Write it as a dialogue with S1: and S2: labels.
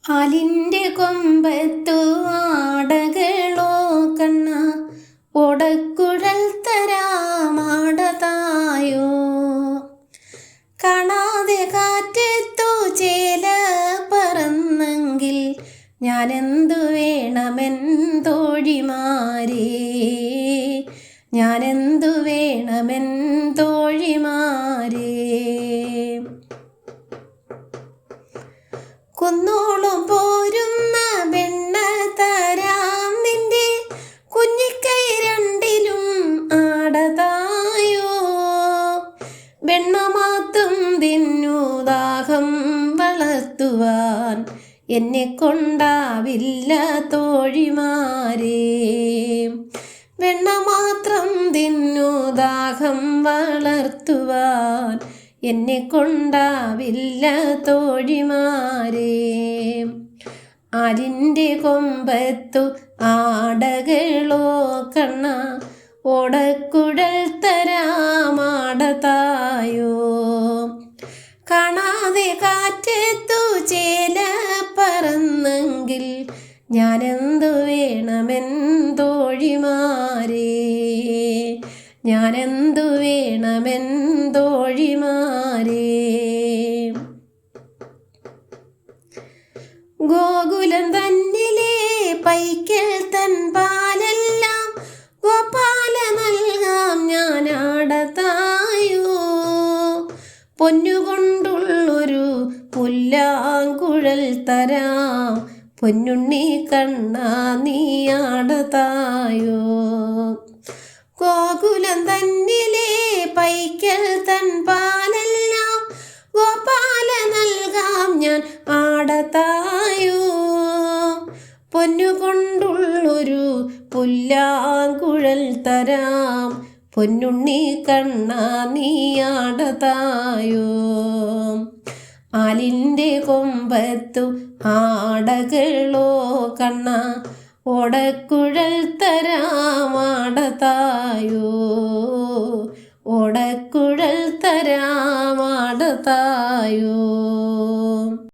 S1: ആലിൻ്റെ കൊമ്പത്തു ആടകളോ കണ്ണ ഓടക്കുഴൽ തരാമാടതായോ. കാണാതെ കാറ്റത്തു ചേല പറന്നെങ്കിൽ ഞാനെന്തു വേണമെൻ തോഴിമാരേ, ഞാനെന്തു വേണമെൻ തോഴിമാരേ. കുന്നോളം പോരുന്ന വെണ്ണ തരാം നിന്റെ കുഞ്ഞിക്കൈ രണ്ടിലും ആടതായോ. വെണ്ണ മാത്രം തിന്നു ദാഹം വളർത്തുവാൻ എന്നെ കൊണ്ടാവില്ല തോഴിമാരേ. വെണ്ണ മാത്രം തിന്നു ദാഹം വളർത്തുവാൻ എന്നെ കൊണ്ടാവില്ല തോഴിമാരേ. ആലിൻ്റെ കൊമ്പത്തു ആടകളോ കണ്ണ ഓടക്കുഴൽ തരാമാടതായോ. കാണാതെ കാറ്റത്തു ചേല പറന്നെങ്കിൽ ഞാനെന്തു വേണമെൻ തോഴിമാരേ, ഞാനെന്തു വേണമെൻ തോഴിമാരേ. ഗോകുലം തന്നിലെ പൈക്കൽ തൻ പാലെല്ലാം ഗോപാല നൽകാം ഞാനാടതായോ. പൊന്നുകൊണ്ടുള്ളൊരു പുല്ലാങ്കുഴൽ തരാം പൊന്നുണ്ണി കണ്ണാ നീയാടതായോ. ഗോകുലം തന്നിലെ പൈക്കൽ തൻ പാലെല്ലാം ഗോപാല നൽകാം ഞാൻ ആടതായോ. പൊന്നുകൊണ്ടുള്ളൊരു പുല്ലാങ്കുഴൽ തരാം പൊന്നുണ്ണി കണ്ണാ നീയാടതായോ. ആലിൻ്റെ കൊമ്പത്തു ആടകളോ കണ്ണ ഓടക്കുഴൽ തരാമാടതായോ, ഓടക്കുഴൽ തരാമാടതായോ.